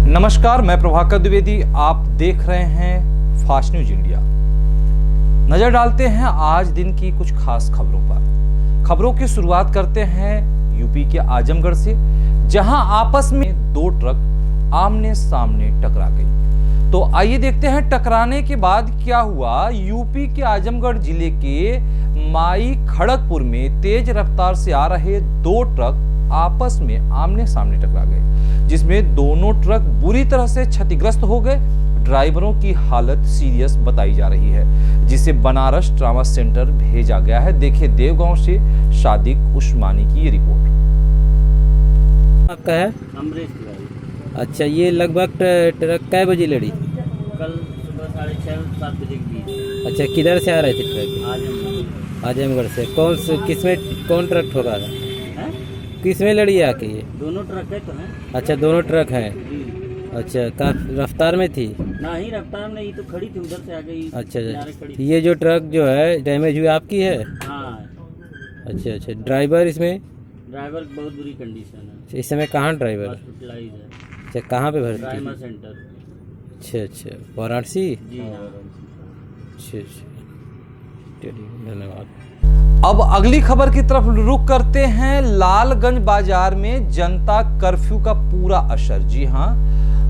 नमस्कार, मैं प्रभाकर द्विवेदी। आप देख रहे हैं फास्ट न्यूज इंडिया। नजर डालते हैं आज दिन की कुछ खास खबरों पर। खबरों की शुरुआत करते हैं यूपी के आजमगढ़ से, जहां आपस में दो ट्रक आमने सामने टकरा गई। तो आइए देखते हैं टकराने के बाद क्या हुआ। यूपी के आजमगढ़ जिले के माई खड़गपुर में तेज रफ्तार से आ रहे दो ट्रक आपस में आमने सामने टकरा गए, जिसमें दोनों ट्रक बुरी तरह से क्षतिग्रस्त हो गए। ड्राइवरों की हालत सीरियस बताई जा रही है, जिसे बनारस ट्रामा सेंटर भेजा गया है। देखिए देवगांव से सादिक उस्मानी की ये रिपोर्ट। आपका है अमरीश तिवारी। अच्छा, ये लगभग ट्रक कै बजे लड़ी? कल सुबह 6:30-7 बजे के बीच। अच्छा, किधर से आ रहे थे ट्रक? आजमगढ़ से। कौन ट्रक ठोका था? किसमें लड़ी है आके ये? दोनों ट्रक है तो हैं। अच्छा, दोनों ट्रक हैं। अच्छा, काफी रफ्तार में थी? नहीं, रफ्तार में ही तो खड़ी थी, उधर से आ गई। अच्छा, ये जो ट्रक जो है डैमेज हुई आपकी है? हाँ। अच्छा, ड्राइवर इसमें? ड्राइवर की बहुत बुरी कंडीशन है। इस समय कहाँ ड्राइवर? हॉस्पिटलाइज है। अच्छा, कहाँ पे भर्ती? Trauma centre. अच्छा, वाराणसी? जी हाँ। अच्छा, चलिए धन्यवाद। अब अगली खबर की तरफ रुख करते हैं। लालगंज बाजार में जनता कर्फ्यू का पूरा असर। जी हां,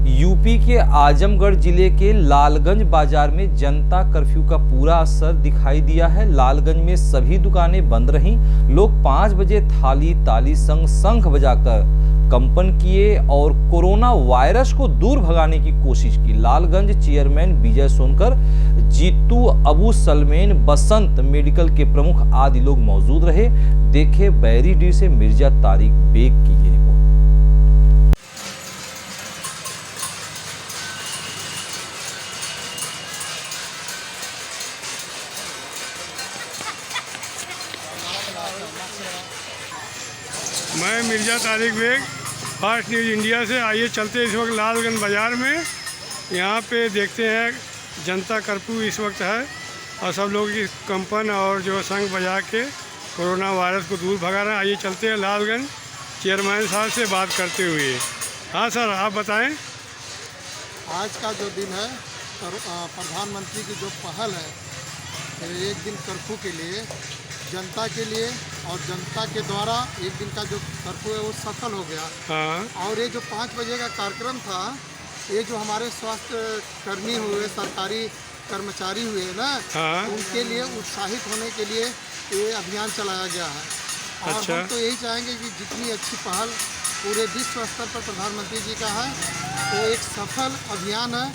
यूपी के आजमगढ़ जिले के लालगंज बाजार में जनता कर्फ्यू का पूरा असर दिखाई दिया है। लालगंज में सभी दुकानें बंद रहीं। लोग 5 बजे थाली ताली संग शंख बजाकर कंपन किए और कोरोना वायरस को दूर भगाने की कोशिश की। लालगंज चेयरमैन विजय सोनकर, जीतू, अबू सलमेन, बसंत मेडिकल के प्रमुख आदि लोग मौजूद रहे। देखे बैरीडीह से मिर्जा तारिक बेग की ये रिपोर्ट। मैं Mirza Tariq Baig, fast news India से। आइए चलते इस वक्त लालगंज बाज़ार में। यहाँ पे देखते हैं जनता कर्फ्यू इस वक्त है और सब लोग इस कंपन और जो शंख बजा के कोरोना वायरस को दूर भगा रहे हैं। आइए चलते हैं लालगंज चेयरमैन साहब से बात करते हुए। हाँ सर, आप बताएं। आज का जो दिन है, प्रधानमंत्री की जो पहल है एक दिन कर्फ्यू के लिए, जनता के लिए, और जनता के द्वारा एक दिन का जो कर्फ्यू है वो सफल हो गया। हाँ। और ये जो 5 बजे का कार्यक्रम था, ये जो हमारे स्वास्थ्य कर्मी हुए, सरकारी कर्मचारी हुए ना, हाँ। उनके लिए उत्साहित होने के लिए ये अभियान चलाया गया है। और अच्छा। हम तो यही चाहेंगे कि जितनी अच्छी पहल पूरे विश्व स्तर पर प्रधानमंत्री जी का है, वो एक सफल अभियान है।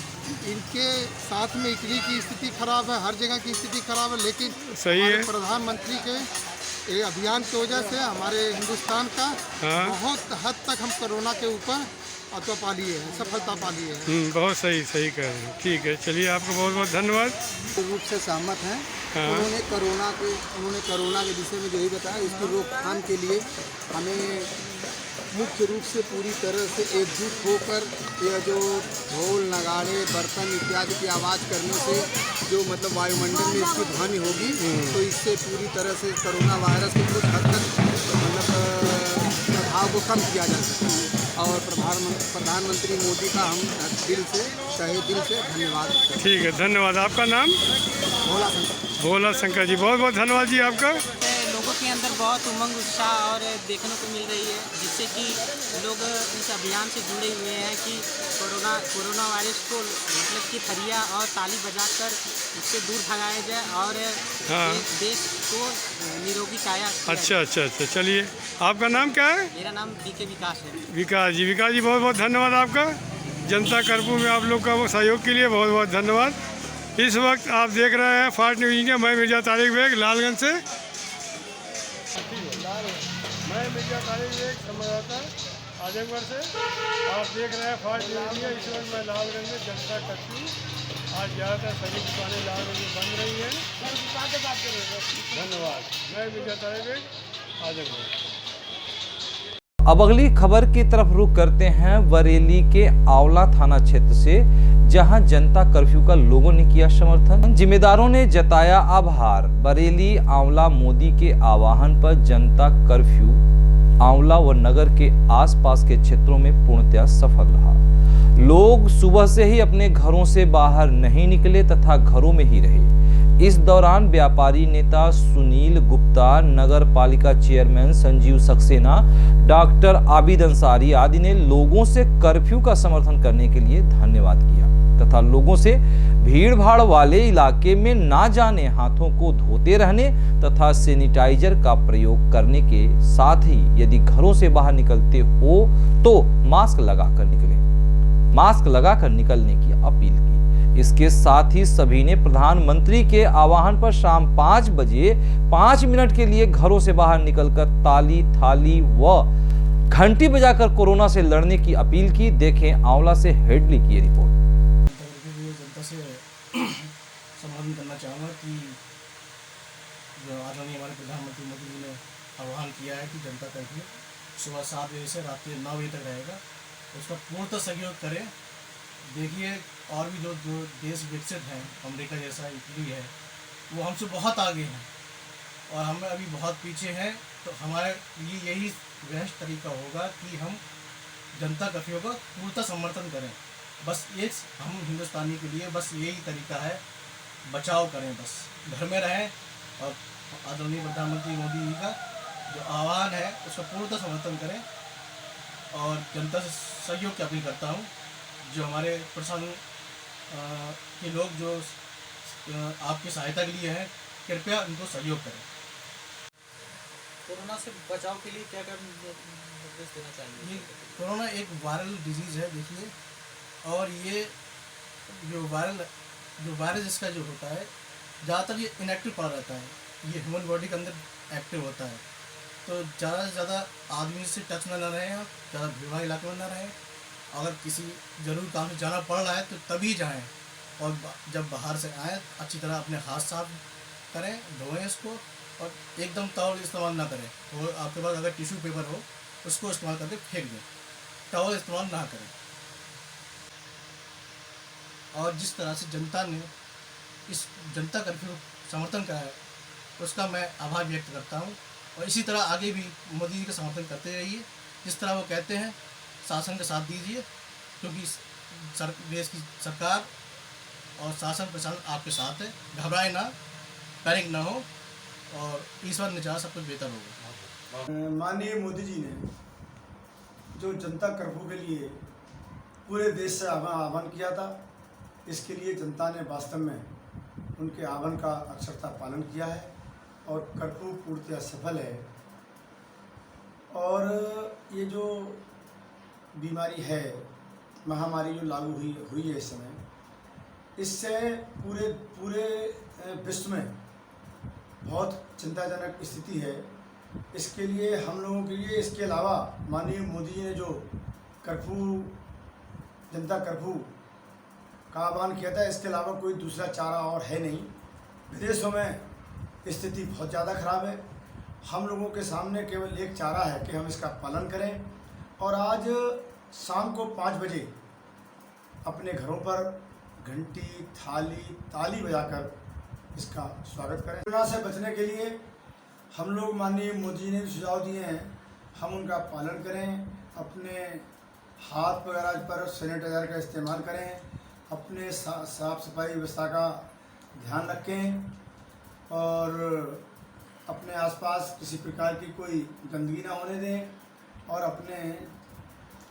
इनके साथ में इटली की स्थिति खराब है, हर जगह की स्थिति खराब है, लेकिन सही है। प्रधानमंत्री के ये अभियान की वजह से हमारे हिंदुस्तान का बहुत हद तक हम कोरोना के ऊपर पा लिए हैं, सफलता पा लिए हैं। बहुत सही कह रहे हैं। ठीक है, चलिए आपको बहुत बहुत धन्यवाद। रूप से सहमत हैं। उन्होंने कोरोना के विषय में जो ही बताया, इसकी रोकथाम के लिए हमें मुख्य रूप से पूरी तरह से एकजुट होकर यह जो ढोल नगाड़े बर्तन इत्यादि की आवाज़ करने से जो मतलब वायुमंडल में इसकी ध्वनि होगी, तो इससे पूरी तरह से कोरोना वायरस के कुछ हद तक मतलब प्रभाव को कम किया जा सकता है। और प्रधानमंत्री मोदी का हम तहे दिल से धन्यवाद। ठीक है, धन्यवाद। आपका नाम? भोला शंकर जी, बहुत बहुत धन्यवाद जी आपका। लोगों के अंदर बहुत उमंग उत्साह और देखने को मिल रही है, जिससे कि लोग इस अभियान से जुड़े हुए हैं कि कोरोना वायरस को मतलब कि फरिया और ताली बजाकर उससे दूर भगाया जाए और देश को निरोगी काया। अच्छा, चलिए आपका नाम क्या है? मेरा नाम बीके विकास है। विकास जी, बहुत बहुत धन्यवाद आपका। जनता कर्फ्यू में आप लोग का वो सहयोग के लिए बहुत बहुत धन्यवाद। इस वक्त आप देख रहे हैं फास्ट न्यूज़ इंडिया। मैं मिर्जा तारिक बेग लालगंज से। मैं मिर्जा तारिक बेग संवाददाता आजमगढ़ से। आप देख रहे हैं फास्ट न्यूज़ इंडिया। इस वक्त मैं लालगंज में जनता कर्फ्यू, आज ज़्यादातर सभी दुकानें लालगंज में बंद रही हैं। धन्यवाद। मैं मिर्जा तारिक बेग आजमगढ़। अब अगली खबर की तरफ रुख करते हैं बरेली के आंवला थाना क्षेत्र से, जहां जनता कर्फ्यू का लोगों ने किया समर्थन। जिम्मेदारों ने जताया आभार। बरेली आंवला मोदी के आह्वान पर जनता कर्फ्यू आंवला व नगर के आसपास के क्षेत्रों में पूर्णतः सफल रहा। लोग सुबह से ही अपने घरों से बाहर नहीं निकले तथा घरों में ही रहे। इस दौरान व्यापारी नेता सुनील गुप्ता, नगर पालिका चेयरमैन संजीव सक्सेना, डॉक्टर आबिद अंसारी आदि ने लोगों से कर्फ्यू का समर्थन करने के लिए धन्यवाद किया तथा लोगों से भीड़ भाड़ वाले इलाके में ना जाने, हाथों को धोते रहने तथा सैनिटाइजर का प्रयोग करने के साथ ही यदि घरों से बाहर निकलते हो तो मास्क लगाकर निकलने की अपील की। इसके साथ ही सभी ने प्रधानमंत्री के आह्वान पर शाम 5 बजे 5 मिनट के लिए घरों से बाहर निकलकर ताली, थाली व घंटी बजाकर कोरोना से लड़ने की अपील की। देखें आंवला से हेडली की रिपोर्ट। जनता से संबोधन करना चाहूँगा कि जो आदरणीय हमारे प्रधानमंत्री मोदी जी ने आह्वान किया है कि जनता कर्फ्यू सुबह 7 बजे से रात के 9 बजे तक रहेगा, उसका पूर्णतः सहयोग करें। देखिए और भी जो देश विकसित हैं, अमेरिका जैसा, इटली है, वो हमसे बहुत आगे हैं और हम अभी बहुत पीछे हैं। तो हमारे लिए यही बेस्ट तरीका होगा कि हम जनता कर्फ्यू का पूर्णतः समर्थन करें। बस एक हम हिंदुस्तानी के लिए बस यही तरीका है, बचाव करें, बस घर में रहें और आदरणीय प्रधानमंत्री मोदी जी का जो आह्वान है उसका पूर्णतः समर्थन करें और जनता से सहयोग की अपील करता हूँ। जो हमारे प्रशासन के लोग जो आपकी सहायता के लिए हैं, कृपया उनको सहयोग करें। कोरोना से बचाव के लिए क्या क्या निर्देश देना चाहिए? कोरोना एक वायरल डिजीज़ है, देखिए, और ये जो वायरस इसका जो होता है, ज़्यादातर ये इनएक्टिव पड़ा रहता है, ये ह्यूमन बॉडी के अंदर एक्टिव होता है। तो ज़्यादा से ज़्यादा आदमी से टच में ना रहें, आप ज़्यादा भीड़ भाड़ इलाके में ना रहें। अगर किसी ज़रूर काम से जाना पड़ रहा है तो तभी जाएं और जब बाहर से आएँ अच्छी तरह अपने हाथ साफ करें, धोएं इसको और एकदम टॉवल इस्तेमाल ना करें। तो आपके पास अगर टिश्यू पेपर हो उसको इस्तेमाल करके फेंक दें, टॉवल इस्तेमाल ना करें। और जिस तरह से जनता ने इस जनता कर्फ्यू समर्थन करा है उसका मैं आभार व्यक्त करता हूँ और इसी तरह आगे भी मोदी जी का समर्थन करते रहिए। जिस तरह वो कहते हैं शासन का साथ दीजिए, क्योंकि देश की सरकार और शासन प्रशासन आपके साथ है। घबराए ना, पैनिक ना हो और ईश्वर ने चाहा सब कुछ बेहतर होगा। माननीय मोदी जी ने जो जनता कर्फ्यू के लिए पूरे देश से आह्वान किया था, इसके लिए जनता ने वास्तव में उनके आह्वान का अक्षरशः पालन किया है और कर्फ्यू पूर्णतः सफल है। और ये जो बीमारी है, महामारी जो लागू हुई है इस समय, इससे पूरे विश्व में बहुत चिंताजनक स्थिति है। इसके लिए हम लोगों के लिए, इसके अलावा माननीय मोदी जी ने जो जनता कर्फ्यू का आह्वान किया था, इसके अलावा कोई दूसरा चारा और है नहीं। विदेशों में स्थिति बहुत ज़्यादा खराब है। हम लोगों के सामने केवल एक चारा है कि हम इसका पालन करें और आज शाम को 5 बजे अपने घरों पर घंटी, थाली, ताली बजाकर इसका स्वागत करें। कोरोना से बचने के लिए हम लोग, माननीय मोदी जी ने सुझाव दिए हैं, हम उनका पालन करें। अपने हाथ वगैरह पर सैनिटाइजर का इस्तेमाल करें, अपने साफ सफाई व्यवस्था का ध्यान रखें और अपने आसपास किसी प्रकार की कोई गंदगी ना होने दें और अपने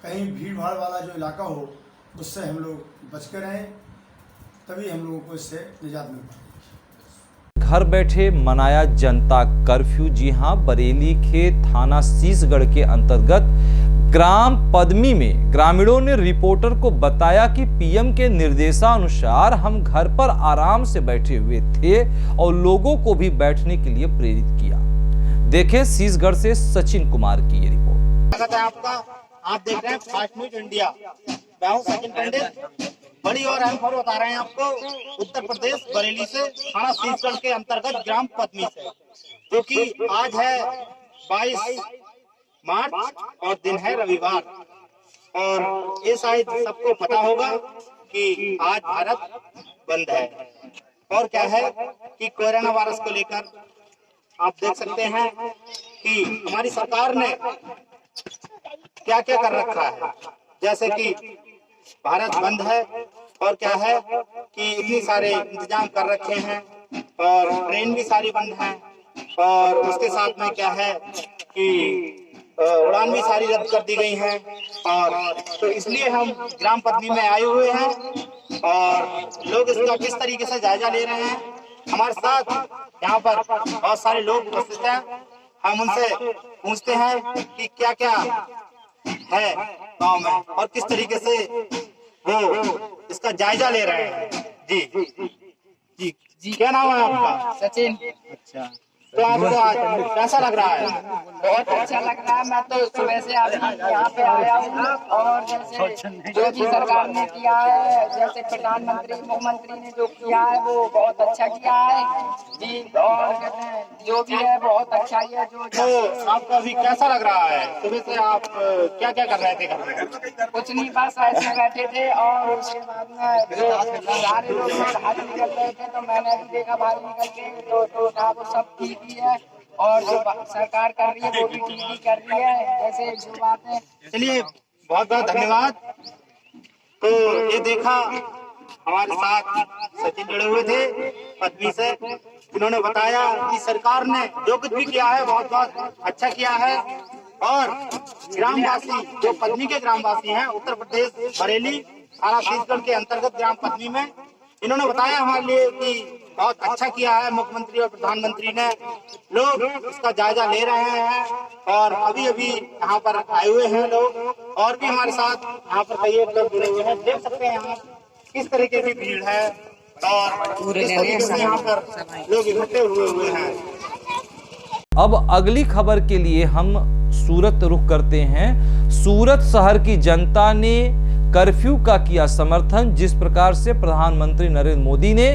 कहीं भीड़ भाड़ वाला जो इलाका हो उससे हम लोग बच कर रहें, तभी हम लोगों को इससे निजात मिल पाएगी। घर बैठे मनाया जनता कर्फ्यू। जी हां, बरेली के थाना शीशगढ़ के अंतर्गत ग्राम पद्मी में ग्रामीणों ने रिपोर्टर को बताया कि पीएम के निर्देशानुसार हम घर पर आराम से बैठे हुए थे और लोगों को भी बैठने के लिए प्रेरित किया। देखें शीशगढ़ से सचिन कुमार की ये रिपोर्ट। स्वागत है आपका। आप देख रहे हैं फास्ट न्यूज इंडिया। मैं हूं सचिन पंडित। बड़ी और अहम खबर बता रहे हैं आपको उत्तर प्रदेश बरेली से, थाना शीशगढ़ के अंतर्गत ग्राम पद्मी से, क्योंकि आज है 22 मार्च और दिन है रविवार। और ये शायद सबको पता होगा कि आज भारत बंद है। और क्या है कि कोरोना वायरस को लेकर आप देख सकते हैं कि हमारी सरकार ने क्या क्या कर रखा है। जैसे कि भारत बंद है और क्या है कि इतनी सारे इंतजाम कर रखे हैं और ट्रेन भी सारी बंद हैं और उसके साथ में क्या है कि उड़ान भी सारी रद्द कर दी गई हैं। और तो इसलिए हम ग्राम पत्नी में आए हुए हैं और लोग इसका किस तरीके से जायजा ले रहे हैं। हमारे साथ यहाँ पर बहुत सारे लोग उपस्थित हैं। हम उनसे पूछते हैं कि क्या क्या है गांव में और किस तरीके से वो इसका जायजा ले रहे हैं। जी जी क्या नाम है आपका? सचिन। अच्छा, तो आपको आज कैसा लग रहा है? बहुत अच्छा लग रहा है। मैं तो सुबह से आज यहाँ पे आया हूँ और जैसे जो भी सरकार ने किया है, जैसे प्रधानमंत्री मुख्यमंत्री ने जो किया है वो बहुत अच्छा किया है जी। और कहते हैं जो भी है बहुत अच्छा ही है। तो आपको अभी कैसा लग रहा है? सुबह से आप क्या क्या कर रहे थे घर में? कुछ नहीं, बस ऐसे बैठे थे और उसके बाद में जो सारे लोग बाहर निकल रहे थे तो मैंने भी देखा बाहर निकल के तो वो सब ठीक ही है। और जो सरकार कर रही है वो भी ठीक ही कर रही है। जैसे जो बातें, चलिए बहुत बहुत धन्यवाद। तो ये देखा हमारे साथ सचिन जुड़े हुए थे पत्नी से। इन्होंने बताया कि सरकार ने जो कुछ भी किया है बहुत बहुत अच्छा किया है। और ग्रामवासी जो पत्नी के ग्रामवासी हैं उत्तर प्रदेश बरेली थाना सीसगढ़ के अंतर्गत ग्राम पत्नी में, इन्होंने बताया हमारे लिए कि बहुत अच्छा किया है मुख्यमंत्री और प्रधानमंत्री ने। लोग इसका जायजा ले रहे हैं और अभी अभी यहाँ पर आए हुए हैं लोग और भी हमारे साथ यहाँ पर कई लोग जुड़े हुए हैं। देख सकते हैं यहाँ किस तरीके की भीड़ है और किस तरीके से यहाँ पर लोग इकट्ठे हुए हैं। अब अगली खबर के लिए हम सूरत रुख करते हैं। सूरत शहर की जनता ने कर्फ्यू का किया समर्थन। जिस प्रकार से प्रधानमंत्री नरेंद्र मोदी ने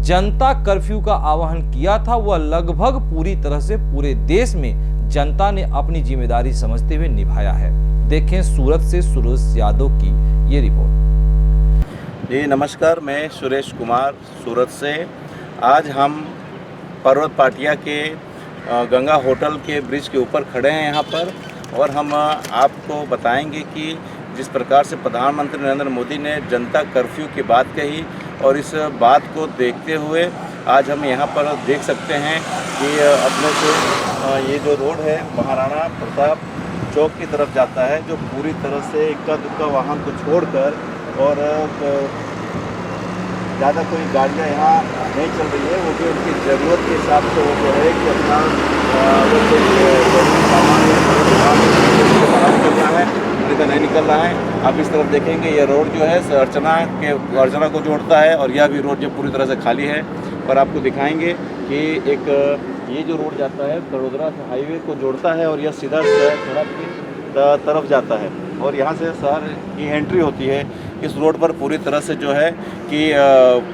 जनता कर्फ्यू का आह्वान किया था वह लगभग पूरी तरह से पूरे देश में जनता ने अपनी जिम्मेदारी समझते हुए निभाया है। देखें सूरत से सुरेश यादव की ये रिपोर्ट। जी नमस्कार, मैं सुरेश कुमार सूरत से। आज हम पर्वत पाटिया के गंगा होटल के ब्रिज के ऊपर खड़े हैं यहाँ पर और हम आपको बताएंगे कि जिस प्रकार से प्रधानमंत्री नरेंद्र मोदी ने जनता कर्फ्यू की बात कही और इस बात को देखते हुए आज हम यहाँ पर देख सकते हैं कि अपने से ये जो रोड है महाराणा प्रताप चौक की तरफ जाता है, जो पूरी तरह से इक्का दुक्का वाहन को छोड़कर और ज़्यादा कोई गाड़ियाँ यहाँ नहीं चल रही है। वो भी उनकी ज़रूरत के हिसाब से वो जो है कि अपना नहीं निकल रहा है। आप इस तरफ देखेंगे ये रोड जो है अर्चना को जोड़ता है और यह भी रोड जो पूरी तरह से खाली है। पर आपको दिखाएंगे कि एक ये जो रोड जाता है तड़ोदरा हाईवे को जोड़ता है और यह सीधा सड़क की तरफ जाता है और यहाँ से शहर की एंट्री होती है। इस रोड पर पूरी तरह से जो है कि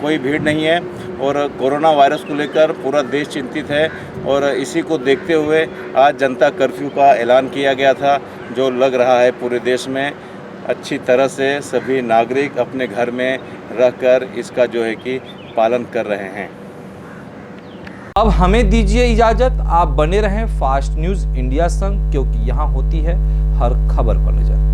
कोई भीड़ नहीं है और कोरोना वायरस को लेकर पूरा देश चिंतित है और इसी को देखते हुए आज जनता कर्फ्यू का ऐलान किया गया था, जो लग रहा है पूरे देश में अच्छी तरह से सभी नागरिक अपने घर में रहकर इसका जो है कि पालन कर रहे हैं। अब हमें दीजिए इजाजत। आप बने रहें फास्ट न्यूज इंडिया संग, क्योंकि यहाँ होती है हर खबर पर नजर।